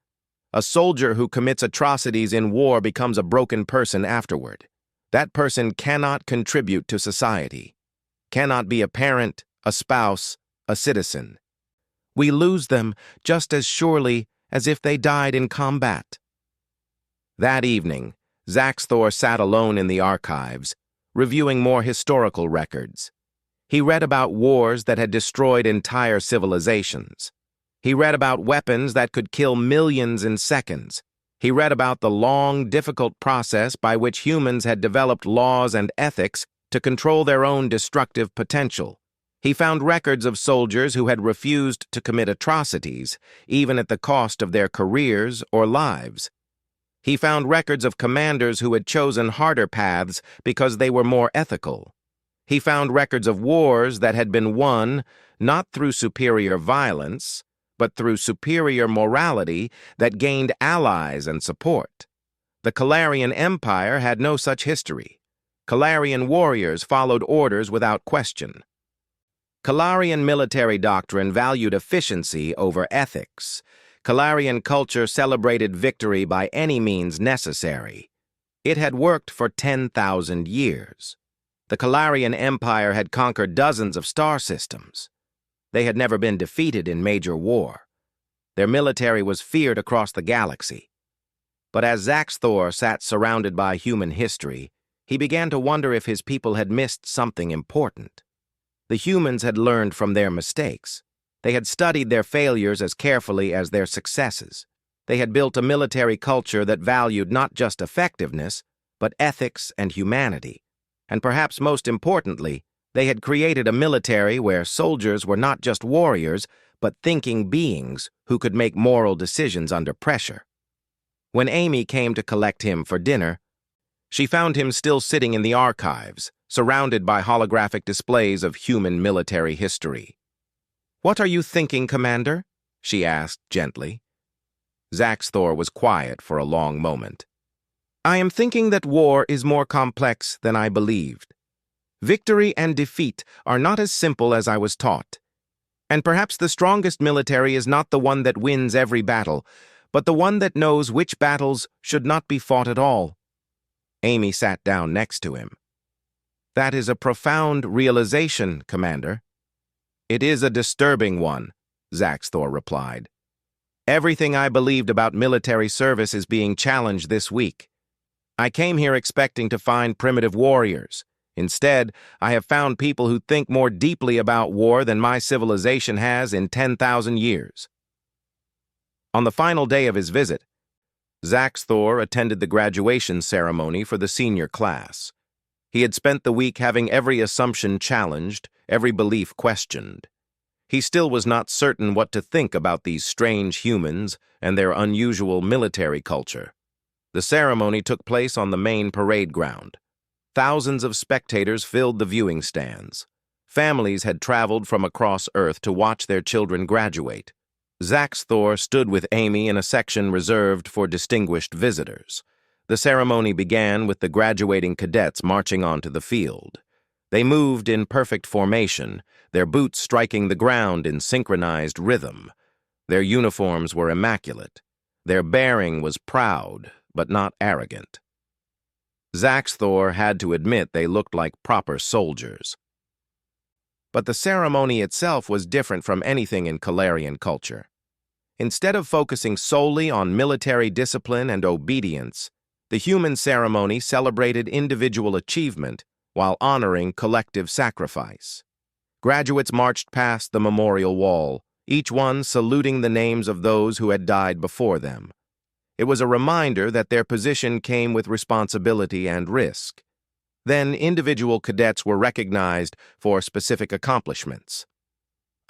A soldier who commits atrocities in war becomes a broken person afterward. That person cannot contribute to society, cannot be a parent, a spouse, a citizen. We lose them just as surely as if they died in combat." That evening, Zaxthor sat alone in the archives, reviewing more historical records. He read about wars that had destroyed entire civilizations. He read about weapons that could kill millions in seconds. He read about the long, difficult process by which humans had developed laws and ethics to control their own destructive potential. He found records of soldiers who had refused to commit atrocities, even at the cost of their careers or lives. He found records of commanders who had chosen harder paths because they were more ethical. He found records of wars that had been won not through superior violence, but through superior morality that gained allies and support. The Calarian Empire had no such history. Calarian warriors followed orders without question. Calarian military doctrine valued efficiency over ethics. Calarian culture celebrated victory by any means necessary. It had worked for 10,000 years. The Calarian Empire had conquered dozens of star systems. They had never been defeated in major war. Their military was feared across the galaxy. But as Zaxthor sat surrounded by human history, he began to wonder if his people had missed something important. The humans had learned from their mistakes. They had studied their failures as carefully as their successes. They had built a military culture that valued not just effectiveness, but ethics and humanity. And perhaps most importantly, they had created a military where soldiers were not just warriors, but thinking beings who could make moral decisions under pressure. When Amy came to collect him for dinner, she found him still sitting in the archives, surrounded by holographic displays of human military history. "What are you thinking, Commander?" she asked gently. Zaxthor was quiet for a long moment. "I am thinking that war is more complex than I believed. Victory and defeat are not as simple as I was taught. And perhaps the strongest military is not the one that wins every battle, but the one that knows which battles should not be fought at all." Amy sat down next to him. "That is a profound realization, Commander." "It is a disturbing one," Zaxthor replied. "Everything I believed about military service is being challenged this week. I came here expecting to find primitive warriors. Instead, I have found people who think more deeply about war than my civilization has in 10,000 years." On the final day of his visit, Zaxthor attended the graduation ceremony for the senior class. He had spent the week having every assumption challenged, every belief questioned. He still was not certain what to think about these strange humans and their unusual military culture. The ceremony took place on the main parade ground. Thousands of spectators filled the viewing stands. Families had traveled from across Earth to watch their children graduate. Zaxthor stood with Amy in a section reserved for distinguished visitors. The ceremony began with the graduating cadets marching onto the field. They moved in perfect formation, their boots striking the ground in synchronized rhythm. Their uniforms were immaculate. Their bearing was proud, but not arrogant. Zaxthor had to admit they looked like proper soldiers. But the ceremony itself was different from anything in Calarian culture. Instead of focusing solely on military discipline and obedience, the human ceremony celebrated individual achievement while honoring collective sacrifice. Graduates marched past the memorial wall, each one saluting the names of those who had died before them. It was a reminder that their position came with responsibility and risk. Then individual cadets were recognized for specific accomplishments.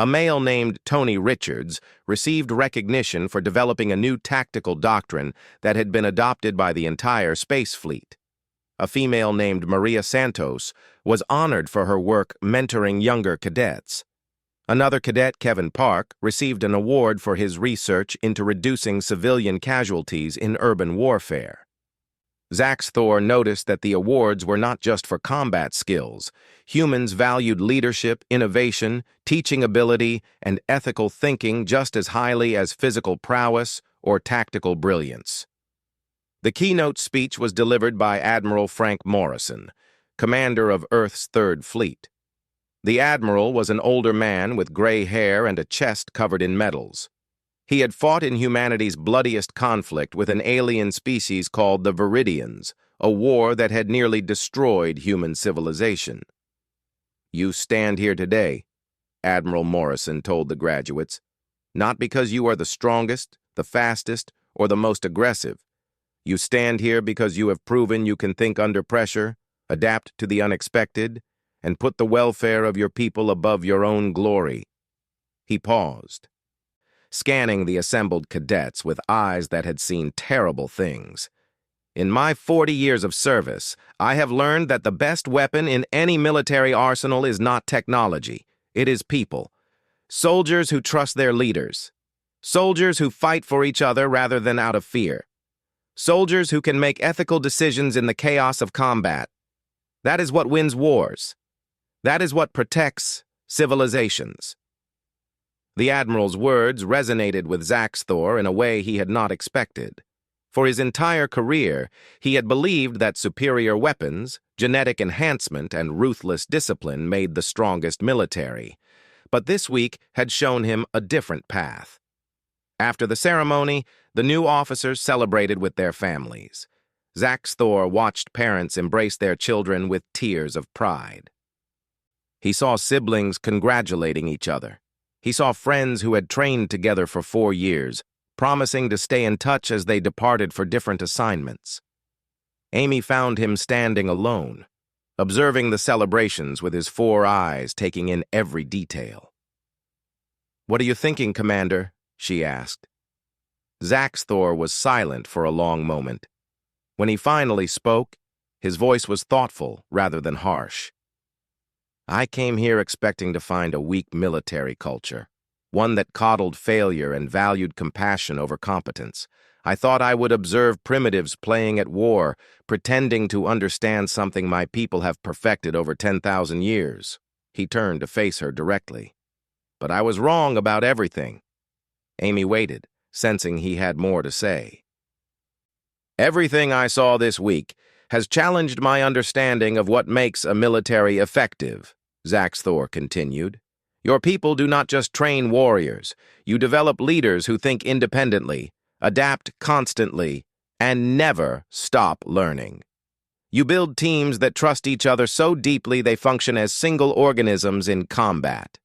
A male named Tony Richards received recognition for developing a new tactical doctrine that had been adopted by the entire space fleet. A female named Maria Santos was honored for her work mentoring younger cadets. Another cadet, Kevin Park, received an award for his research into reducing civilian casualties in urban warfare. Zaxthor noticed that the awards were not just for combat skills. Humans valued leadership, innovation, teaching ability, and ethical thinking just as highly as physical prowess or tactical brilliance. The keynote speech was delivered by Admiral Frank Morrison, commander of Earth's Third Fleet. The admiral was an older man with gray hair and a chest covered in medals. He had fought in humanity's bloodiest conflict with an alien species called the Viridians, a war that had nearly destroyed human civilization. "You stand here today," Admiral Morrison told the graduates, "not because you are the strongest, the fastest, or the most aggressive. You stand here because you have proven you can think under pressure, adapt to the unexpected, and put the welfare of your people above your own glory." He paused, scanning the assembled cadets with eyes that had seen terrible things. "In my 40 years of service, I have learned that the best weapon in any military arsenal is not technology. It is people. Soldiers who trust their leaders. Soldiers who fight for each other rather than out of fear. Soldiers who can make ethical decisions in the chaos of combat. That is what wins wars. That is what protects civilizations." The Admiral's words resonated with Zaxthor in a way he had not expected. For his entire career, he had believed that superior weapons, genetic enhancement, and ruthless discipline made the strongest military. But this week had shown him a different path. After the ceremony, the new officers celebrated with their families. Zaxthor watched parents embrace their children with tears of pride. He saw siblings congratulating each other. He saw friends who had trained together for 4 years, promising to stay in touch as they departed for different assignments. Amy found him standing alone, observing the celebrations with his 4 eyes taking in every detail. "What are you thinking, Commander?" she asked. Zaxthor was silent for a long moment. When he finally spoke, his voice was thoughtful rather than harsh. "I came here expecting to find a weak military culture, one that coddled failure and valued compassion over competence. I thought I would observe primitives playing at war, pretending to understand something my people have perfected over 10,000 years. He turned to face her directly. "But I was wrong about everything." Amy waited, sensing he had more to say. "Everything I saw this week has challenged my understanding of what makes a military effective," Zaxthor continued. "Your people do not just train warriors. You develop leaders who think independently, adapt constantly, and never stop learning. You build teams that trust each other so deeply they function as single organisms in combat.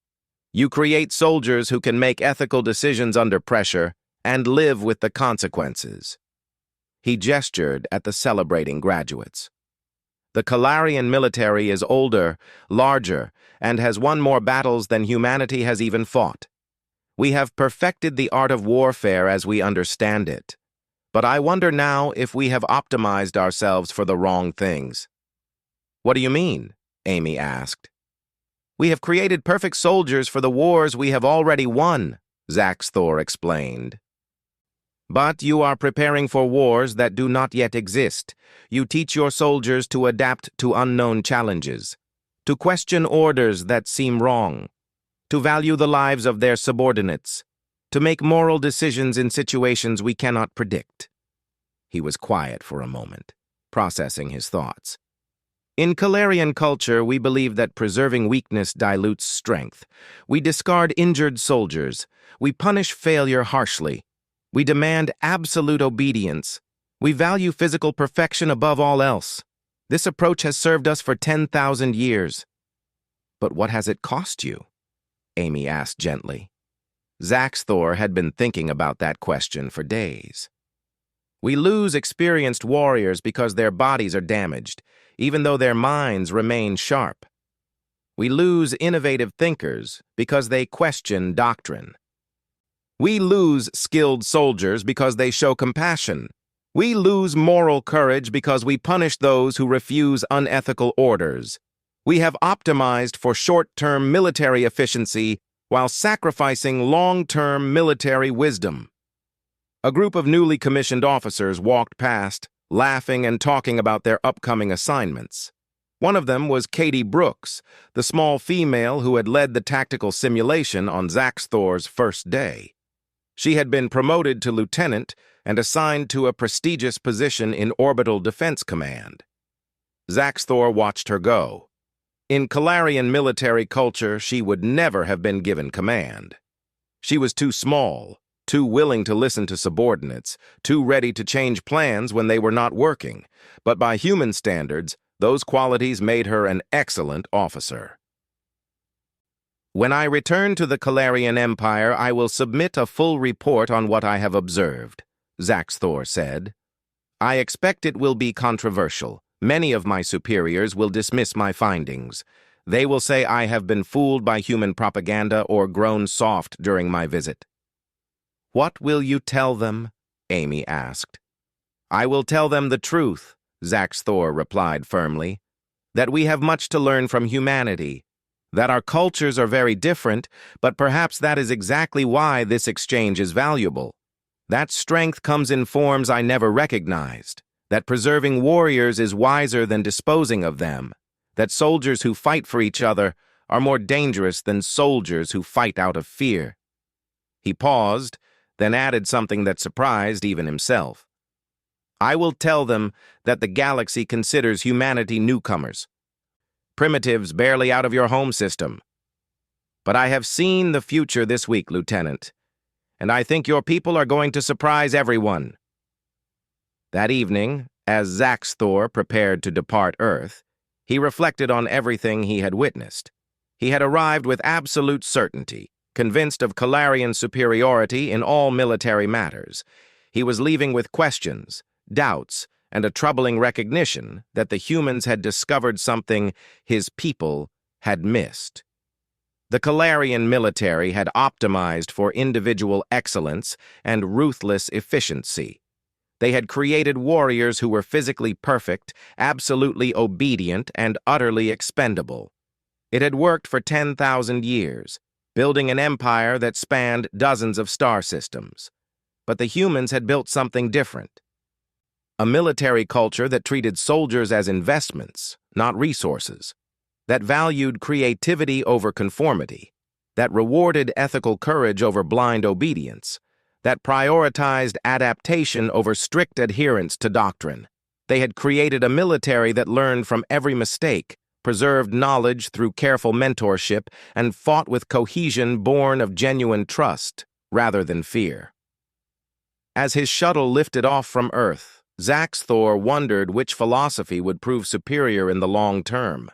You create soldiers who can make ethical decisions under pressure and live with the consequences." He gestured at the celebrating graduates. "The Calarian military is older, larger, and has won more battles than humanity has even fought. We have perfected the art of warfare as we understand it. But I wonder now if we have optimized ourselves for the wrong things." "What do you mean?" Amy asked. "We have created perfect soldiers for the wars we have already won," Zaxthor explained. "But you are preparing for wars that do not yet exist. You teach your soldiers to adapt to unknown challenges, to question orders that seem wrong, to value the lives of their subordinates, to make moral decisions in situations we cannot predict." He was quiet for a moment, processing his thoughts. "In Calarian culture, we believe that preserving weakness dilutes strength. We discard injured soldiers. We punish failure harshly. We demand absolute obedience. We value physical perfection above all else. This approach has served us for 10,000 years. "But what has it cost you?" Amy asked gently. Zaxthor had been thinking about that question for days. We lose experienced warriors because their bodies are damaged, even though their minds remain sharp. We lose innovative thinkers because they question doctrine. We lose skilled soldiers because they show compassion. We lose moral courage because we punish those who refuse unethical orders. We have optimized for short-term military efficiency while sacrificing long-term military wisdom. A group of newly commissioned officers walked past, laughing and talking about their upcoming assignments. One of them was Katie Brooks, the small female who had led the tactical simulation on Zaxthor's first day. She had been promoted to lieutenant and assigned to a prestigious position in Orbital Defense Command. Zaxthor watched her go. In Calarian military culture, she would never have been given command. She was too small, too willing to listen to subordinates, too ready to change plans when they were not working, but by human standards, those qualities made her an excellent officer. When I return to the Calarian Empire, I will submit a full report on what I have observed, Zaxthor said. I expect it will be controversial. Many of my superiors will dismiss my findings. They will say I have been fooled by human propaganda or grown soft during my visit. What will you tell them? Amy asked. I will tell them the truth, Zaxthor replied firmly, that we have much to learn from humanity, that our cultures are very different, but perhaps that is exactly why this exchange is valuable. That strength comes in forms I never recognized, that preserving warriors is wiser than disposing of them, that soldiers who fight for each other are more dangerous than soldiers who fight out of fear. He paused, then added something that surprised even himself. I will tell them that the galaxy considers humanity newcomers, primitives barely out of your home system. But I have seen the future this week, Lieutenant, and I think your people are going to surprise everyone. That evening, as Zaxthor prepared to depart Earth, he reflected on everything he had witnessed. He had arrived with absolute certainty, convinced of Calarian superiority in all military matters. He was leaving with questions, doubts, and a troubling recognition that the humans had discovered something his people had missed. The Calarian military had optimized for individual excellence and ruthless efficiency. They had created warriors who were physically perfect, absolutely obedient, and utterly expendable. It had worked for 10,000 years, building an empire that spanned dozens of star systems. But the humans had built something different. A military culture that treated soldiers as investments, not resources, that valued creativity over conformity, that rewarded ethical courage over blind obedience, that prioritized adaptation over strict adherence to doctrine. They had created a military that learned from every mistake, preserved knowledge through careful mentorship, and fought with cohesion born of genuine trust rather than fear. As his shuttle lifted off from Earth, Zaxthor wondered which philosophy would prove superior in the long term.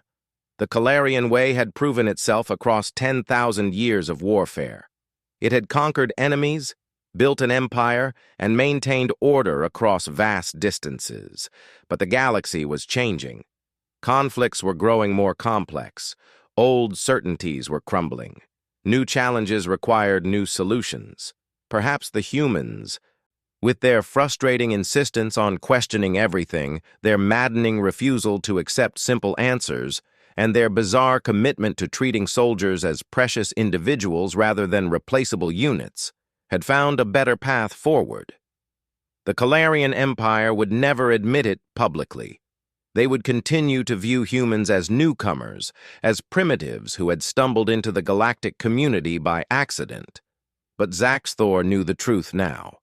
The Calarian way had proven itself across 10,000 years of warfare. It had conquered enemies, built an empire, and maintained order across vast distances. But the galaxy was changing. Conflicts were growing more complex. Old certainties were crumbling. New challenges required new solutions. Perhaps the humans, with their frustrating insistence on questioning everything, their maddening refusal to accept simple answers, and their bizarre commitment to treating soldiers as precious individuals rather than replaceable units, had found a better path forward. The Calarian Empire would never admit it publicly. They would continue to view humans as newcomers, as primitives who had stumbled into the galactic community by accident. But Zaxthor knew the truth now.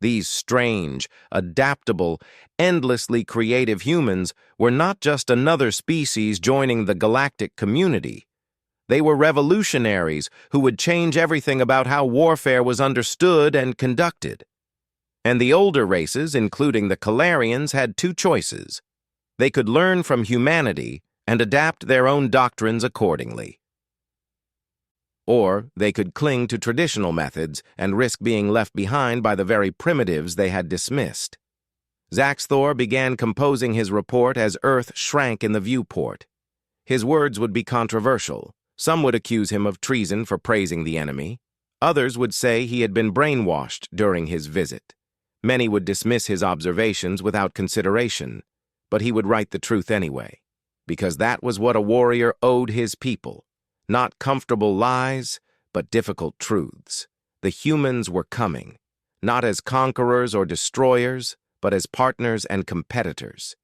These strange, adaptable, endlessly creative humans were not just another species joining the galactic community. They were revolutionaries who would change everything about how warfare was understood and conducted. And the older races, including the Calarians, had two choices. They could learn from humanity and adapt their own doctrines accordingly. Or they could cling to traditional methods and risk being left behind by the very primitives they had dismissed. Zaxthor began composing his report as Earth shrank in the viewport. His words would be controversial. Some would accuse him of treason for praising the enemy. Others would say he had been brainwashed during his visit. Many would dismiss his observations without consideration, but he would write the truth anyway, because that was what a warrior owed his people. Not comfortable lies, but difficult truths. The humans were coming, not as conquerors or destroyers, but as partners and competitors.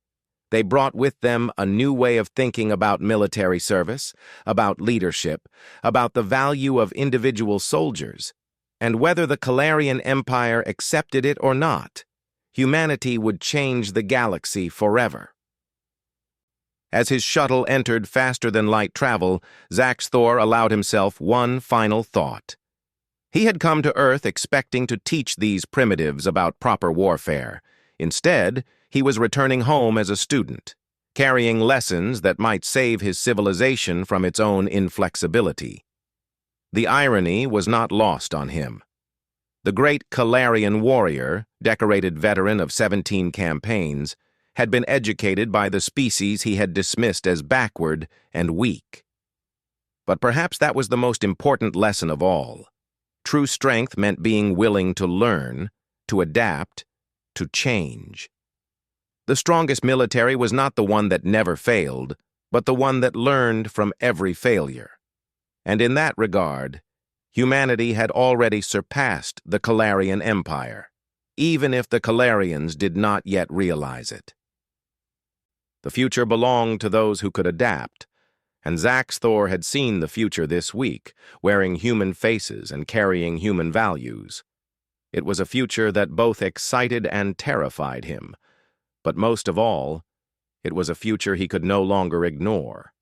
They brought with them a new way of thinking about military service, about leadership, about the value of individual soldiers, and whether the Calarian Empire accepted it or not, humanity would change the galaxy forever. As his shuttle entered faster-than-light travel, Zaxthor allowed himself one final thought. He had come to Earth expecting to teach these primitives about proper warfare. Instead, he was returning home as a student, carrying lessons that might save his civilization from its own inflexibility. The irony was not lost on him. The great Calarian warrior, decorated veteran of 17 campaigns, had been educated by the species he had dismissed as backward and weak. But perhaps that was the most important lesson of all. True strength meant being willing to learn, to adapt, to change. The strongest military was not the one that never failed, but the one that learned from every failure. And in that regard, humanity had already surpassed the Calarian Empire, even if the Calarians did not yet realize it. The future belonged to those who could adapt, and Zaxthor had seen the future this week, wearing human faces and carrying human values. It was a future that both excited and terrified him, but most of all, it was a future he could no longer ignore.